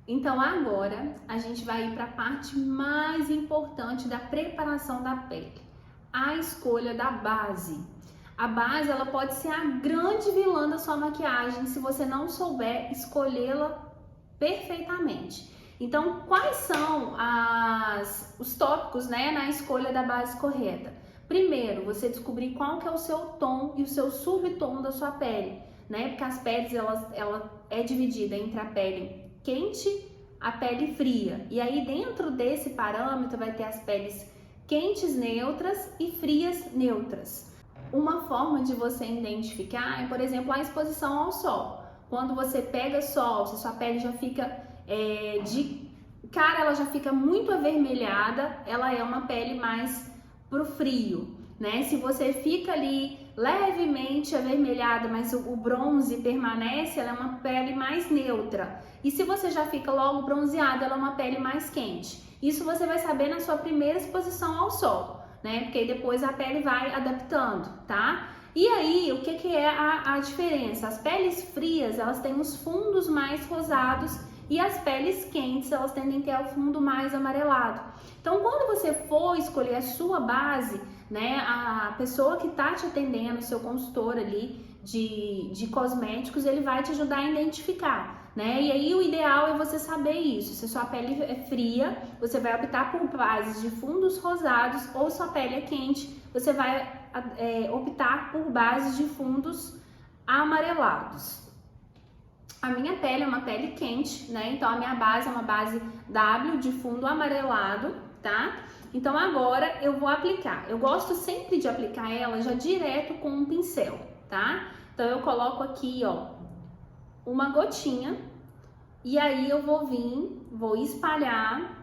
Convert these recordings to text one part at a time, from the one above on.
Então agora a gente vai ir para a parte mais importante da preparação da pele, a escolha da base. A base ela pode ser a grande vilã da sua maquiagem se você não souber escolhê-la perfeitamente. Então, quais são os tópicos, né, na escolha da base correta? Primeiro, você descobrir qual que é o seu tom e o seu subtom da sua pele, né? Porque as peles ela é dividida entre a pele quente, a pele fria. E aí dentro desse parâmetro vai ter as peles quentes neutras e frias neutras. Uma forma de você identificar é, por exemplo, a exposição ao sol. Quando você pega sol, se sua pele já fica de cara, ela já fica muito avermelhada, ela é uma pele mais pro frio, né? Se você fica ali levemente avermelhada, mas o bronze permanece, ela é uma pele mais neutra. E se você já fica logo bronzeada, ela é uma pele mais quente. Isso você vai saber na sua primeira exposição ao sol, né? Porque depois a pele vai adaptando, tá? E aí, o que é a diferença? As peles frias, elas têm os fundos mais rosados e as peles quentes, elas tendem a ter o fundo mais amarelado. Então, quando você for escolher a sua base, né, a pessoa que está te atendendo, o seu consultor ali de cosméticos, ele vai te ajudar a identificar, né? E aí o ideal é você saber isso. Se sua pele é fria, você vai optar por bases de fundos rosados, ou sua pele é quente, você vai optar por bases de fundos amarelados. A minha pele é uma pele quente, né? Então a minha base é uma base W de fundo amarelado, tá? Então agora eu vou aplicar. Eu gosto sempre de aplicar ela já direto com um pincel, tá? Então eu coloco aqui, ó, uma gotinha e aí eu vou vir, vou espalhar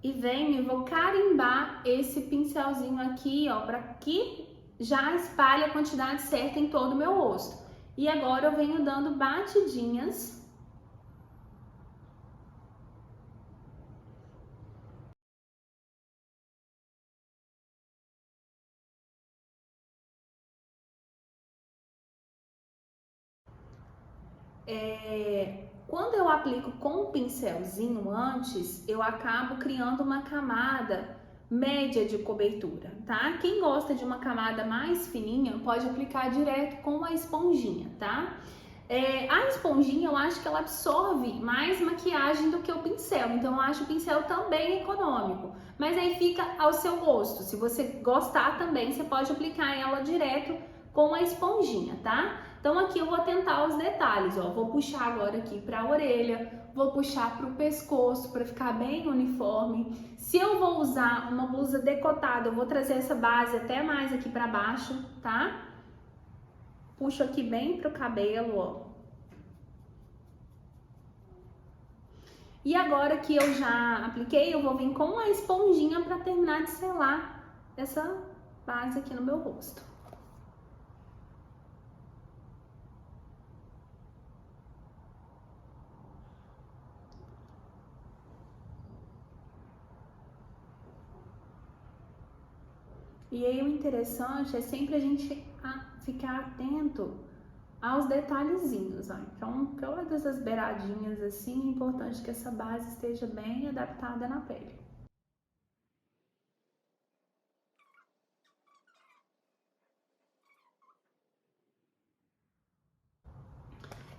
e venho e vou carimbar esse pincelzinho aqui, ó, para que já espalhe a quantidade certa em todo o meu rosto. E agora eu venho dando batidinhas. Quando eu aplico com o pincelzinho antes, eu acabo criando uma camada média de cobertura, tá? Quem gosta de uma camada mais fininha pode aplicar direto com a esponjinha, tá? A esponjinha eu acho que ela absorve mais maquiagem do que o pincel, então eu acho o pincel também econômico, mas aí fica ao seu gosto. Se você gostar também, você pode aplicar ela direto com a esponjinha, tá? Então aqui eu vou tentar os detalhes, ó. Vou puxar agora aqui para a orelha, vou puxar para o pescoço para ficar bem uniforme. Se eu vou usar uma blusa decotada, eu vou trazer essa base até mais aqui para baixo, tá? Puxo aqui bem pro cabelo, ó. E agora que eu já apliquei, eu vou vir com a esponjinha para terminar de selar essa base aqui no meu rosto. E aí o interessante é sempre a gente ficar atento aos detalhezinhos, ó. Então, todas essas beiradinhas assim, é importante que essa base esteja bem adaptada na pele.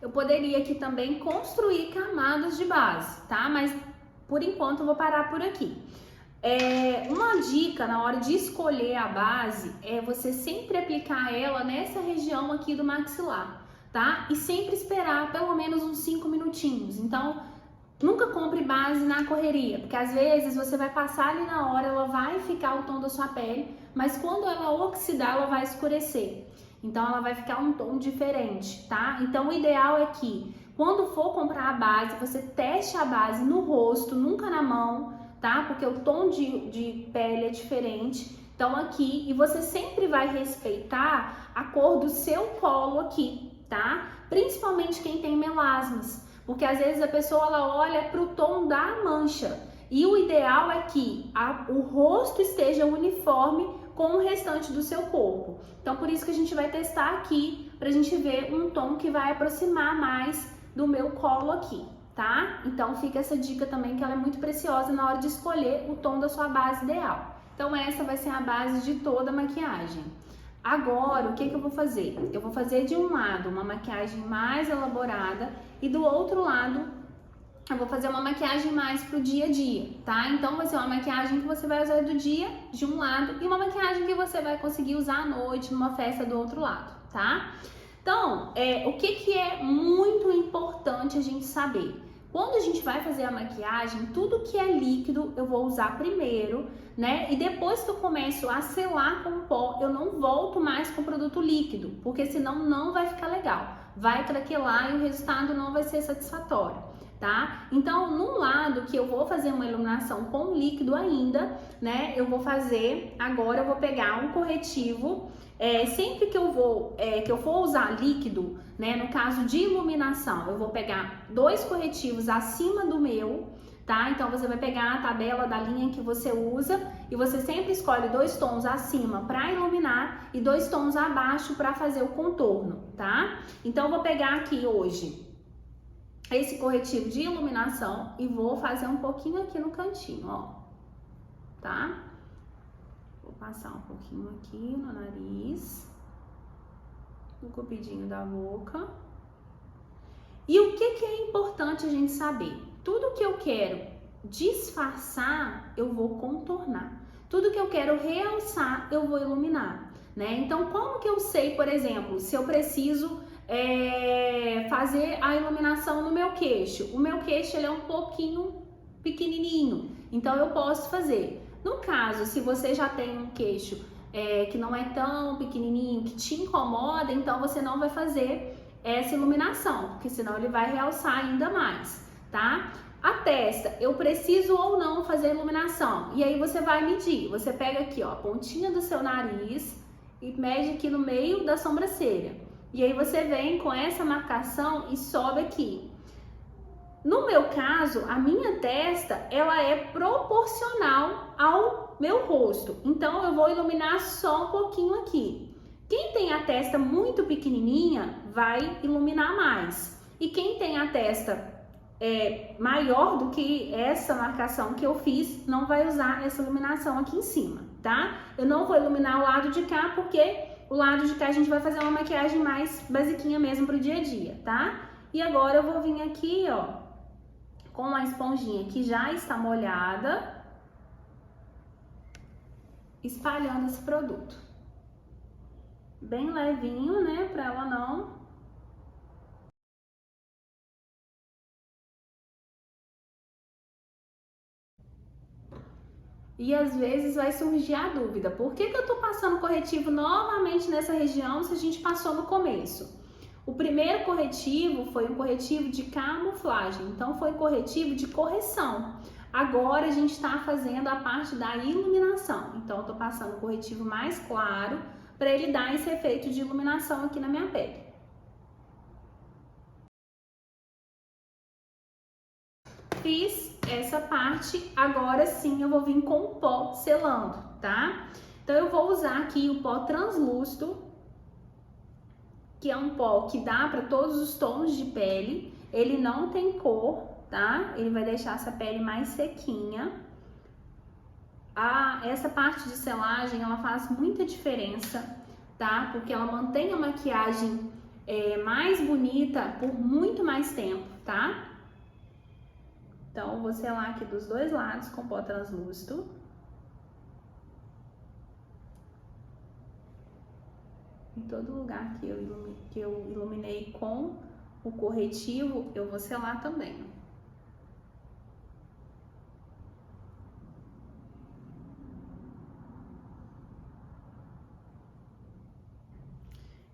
Eu poderia aqui também construir camadas de base, tá? Mas por enquanto eu vou parar por aqui. Uma dica na hora de escolher a base é você sempre aplicar ela nessa região aqui do maxilar, tá? E sempre esperar pelo menos uns 5 minutinhos. Então, nunca compre base na correria, porque às vezes você vai passar ali na hora, ela vai ficar o tom da sua pele, mas quando ela oxidar, ela vai escurecer. Então, ela vai ficar um tom diferente, tá? Então, o ideal é que quando for comprar a base, você teste a base no rosto, nunca na mão, tá? Porque o tom de pele é diferente. Então aqui, e você sempre vai respeitar a cor do seu colo aqui, tá? Principalmente quem tem melasmas, porque às vezes a pessoa ela olha para o tom da mancha. E o ideal é que o rosto esteja uniforme com o restante do seu corpo. Então, por isso que a gente vai testar aqui, pra gente ver um tom que vai aproximar mais do meu colo aqui, tá? Então, fica essa dica também, que ela é muito preciosa na hora de escolher o tom da sua base ideal. Então, essa vai ser a base de toda a maquiagem. Agora, o que eu vou fazer? Eu vou fazer de um lado uma maquiagem mais elaborada e do outro lado eu vou fazer uma maquiagem mais pro dia a dia, tá? Então vai ser uma maquiagem que você vai usar do dia de um lado e uma maquiagem que você vai conseguir usar à noite numa festa do outro lado, tá? Então, o que é muito importante a gente saber? Quando a gente vai fazer a maquiagem, tudo que é líquido eu vou usar primeiro, né? E depois que eu começo a selar com o pó, eu não volto mais com o produto líquido, porque senão não vai ficar legal. Vai craquelar e o resultado não vai ser satisfatório, tá? Então, num lado que eu vou fazer uma iluminação com líquido ainda, né? Eu vou fazer, agora eu vou pegar um corretivo. Sempre que eu for usar líquido, né, no caso de iluminação, eu vou pegar 2 corretivos acima do meu, tá? Então você vai pegar a tabela da linha que você usa e você sempre escolhe 2 tons acima para iluminar e 2 tons abaixo para fazer o contorno, tá? Então eu vou pegar aqui hoje esse corretivo de iluminação e vou fazer um pouquinho aqui no cantinho, ó, tá? Vou passar um pouquinho aqui no nariz, no cupidinho da boca. E o que é importante a gente saber? Tudo que eu quero disfarçar, eu vou contornar. Tudo que eu quero realçar, eu vou iluminar, né? Então, como que eu sei, por exemplo, se eu preciso fazer a iluminação no meu queixo? O meu queixo ele é um pouquinho pequenininho, então eu posso fazer. No caso, se você já tem um queixo que não é tão pequenininho, que te incomoda, então você não vai fazer essa iluminação, porque senão ele vai realçar ainda mais, tá? A testa, eu preciso ou não fazer iluminação? E aí você vai medir. Você pega aqui, ó, a pontinha do seu nariz e mede aqui no meio da sobrancelha. E aí você vem com essa marcação e sobe aqui. No meu caso, a minha testa, ela é proporcional ao meu rosto. Então, eu vou iluminar só um pouquinho aqui. Quem tem a testa muito pequenininha, vai iluminar mais. E quem tem a testa maior do que essa marcação que eu fiz, não vai usar essa iluminação aqui em cima, tá? Eu não vou iluminar o lado de cá, porque o lado de cá a gente vai fazer uma maquiagem mais basiquinha mesmo pro dia a dia, tá? E agora eu vou vir aqui, ó, com a esponjinha que já está molhada, espalhando esse produto. Bem levinho, né, pra ela não... E às vezes vai surgir a dúvida, por que eu tô passando corretivo novamente nessa região se a gente passou no começo? O primeiro corretivo foi um corretivo de camuflagem, então foi um corretivo de correção. Agora a gente está fazendo a parte da iluminação, então eu tô passando o corretivo mais claro para ele dar esse efeito de iluminação aqui na minha pele. Fiz essa parte, agora sim eu vou vir com o pó selando, tá? Então eu vou usar aqui o pó translúcido, que é um pó que dá para todos os tons de pele, ele não tem cor, tá? Ele vai deixar essa pele mais sequinha. Essa parte de selagem, ela faz muita diferença, tá? Porque ela mantém a maquiagem mais bonita por muito mais tempo, tá? Então, vou selar aqui dos dois lados com pó translúcido. Em todo lugar que eu iluminei com o corretivo, eu vou selar também.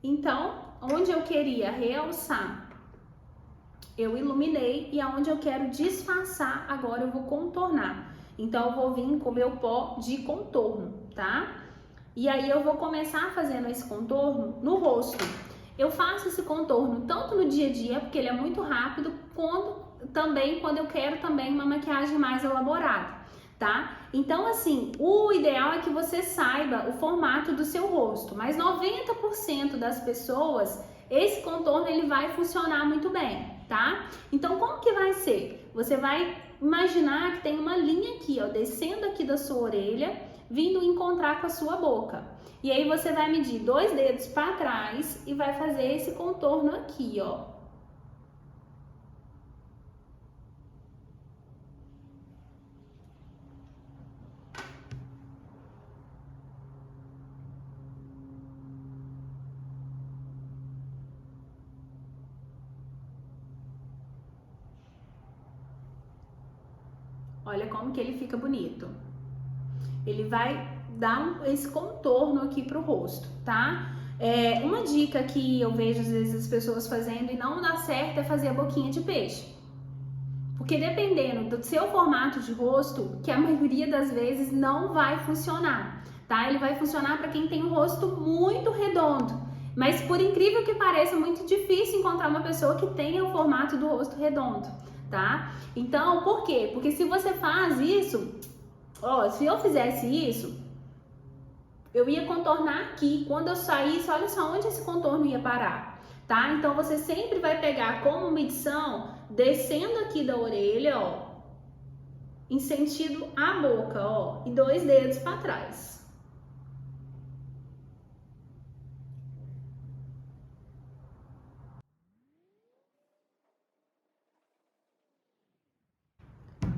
Então, onde eu queria realçar, eu iluminei, e aonde eu quero disfarçar, agora eu vou contornar. Então, eu vou vir com o meu pó de contorno, tá? E aí eu vou começar fazendo esse contorno no rosto. Eu faço esse contorno tanto no dia a dia, porque ele é muito rápido, quanto também quando eu quero também uma maquiagem mais elaborada, tá? Então, assim, o ideal é que você saiba o formato do seu rosto, mas 90% das pessoas, esse contorno ele vai funcionar muito bem, tá? Então, como que vai ser? Você vai imaginar que tem uma linha aqui, ó, descendo aqui da sua orelha, vindo encontrar com a sua boca. E aí você vai medir 2 dedos para trás e vai fazer esse contorno aqui, ó. Olha como que ele fica bonito. Ele vai dar esse contorno aqui pro rosto, tá? Uma dica que eu vejo às vezes as pessoas fazendo e não dá certo é fazer a boquinha de peixe. Porque dependendo do seu formato de rosto, que a maioria das vezes não vai funcionar, tá? Ele vai funcionar para quem tem um rosto muito redondo. Mas por incrível que pareça, é muito difícil encontrar uma pessoa que tenha o formato do rosto redondo, tá? Então, por quê? Porque se você faz isso, ó, se eu fizesse isso, eu ia contornar aqui. Quando eu saísse, olha só onde esse contorno ia parar, tá? Então, você sempre vai pegar como medição, descendo aqui da orelha, ó, em sentido à boca, ó, e 2 dedos para trás.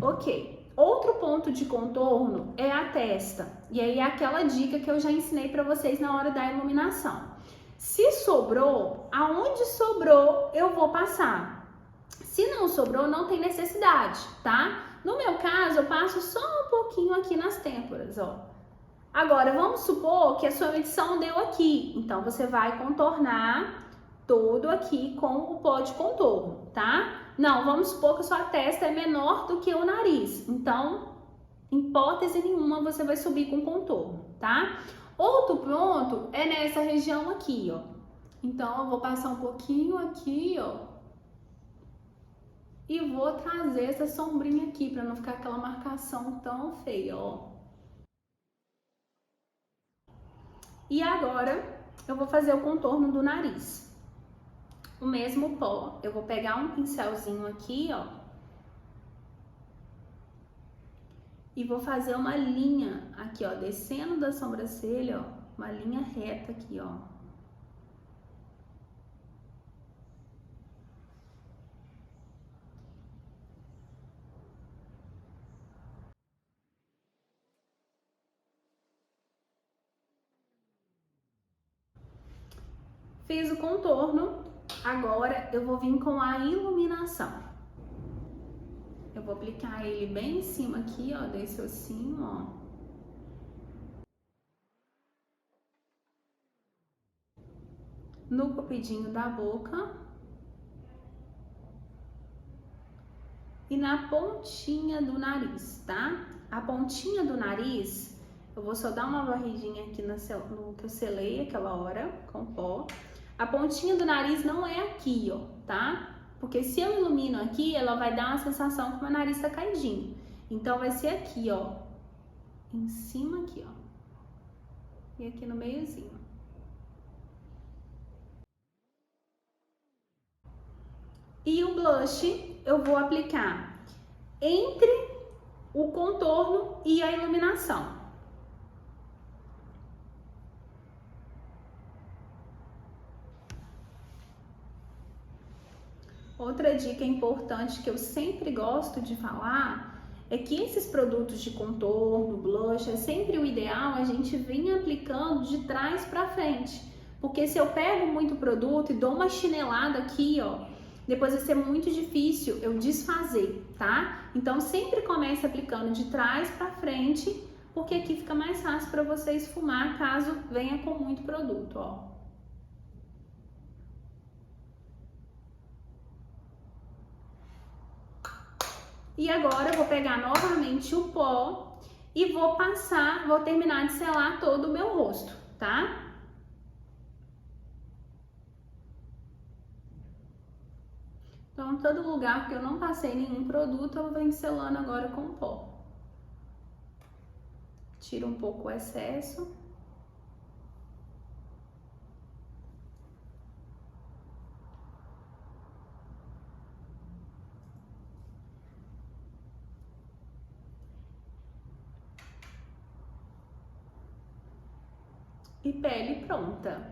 Ok. Outro ponto de contorno é a testa. E aí é aquela dica que eu já ensinei para vocês na hora da iluminação. Se sobrou, aonde sobrou eu vou passar. Se não sobrou, não tem necessidade, tá? No meu caso, eu passo só um pouquinho aqui nas têmporas, ó. Agora, vamos supor que a sua medição deu aqui. Então, você vai contornar todo aqui com o pó de contorno, tá? Não, vamos supor que a sua testa é menor do que o nariz. Então, em hipótese nenhuma, você vai subir com contorno, tá? Outro ponto é nessa região aqui, ó. Então, eu vou passar um pouquinho aqui, ó. E vou trazer essa sombrinha aqui, pra não ficar aquela marcação tão feia, ó. E agora, eu vou fazer o contorno do nariz. O mesmo pó, eu vou pegar um pincelzinho aqui, ó, e vou fazer uma linha aqui, ó, descendo da sobrancelha, ó, uma linha reta aqui, ó. Fiz o contorno, agora eu vou vir com a iluminação. Eu vou aplicar ele bem em cima aqui, ó, desse ossinho, ó. No pupidinho da boca. E na pontinha do nariz, tá? A pontinha do nariz, eu vou só dar uma varridinha aqui no que eu selei aquela hora com pó. A pontinha do nariz não é aqui, ó, tá? Porque se eu ilumino aqui, ela vai dar uma sensação que o meu nariz tá caidinho. Então, vai ser aqui, ó, em cima aqui, ó, e aqui no meiozinho. E o blush eu vou aplicar entre o contorno e a iluminação. Outra dica importante que eu sempre gosto de falar é que esses produtos de contorno, blush, é sempre o ideal a gente vir aplicando de trás para frente. Porque se eu pego muito produto e dou uma chinelada aqui, ó, depois vai ser muito difícil eu desfazer, tá? Então sempre comece aplicando de trás para frente, porque aqui fica mais fácil para você esfumar caso venha com muito produto, ó. E agora eu vou pegar novamente o pó e vou passar, vou terminar de selar todo o meu rosto, tá? Então, todo lugar que eu não passei nenhum produto, eu venho selando agora com pó. Tira um pouco o excesso. E pele pronta.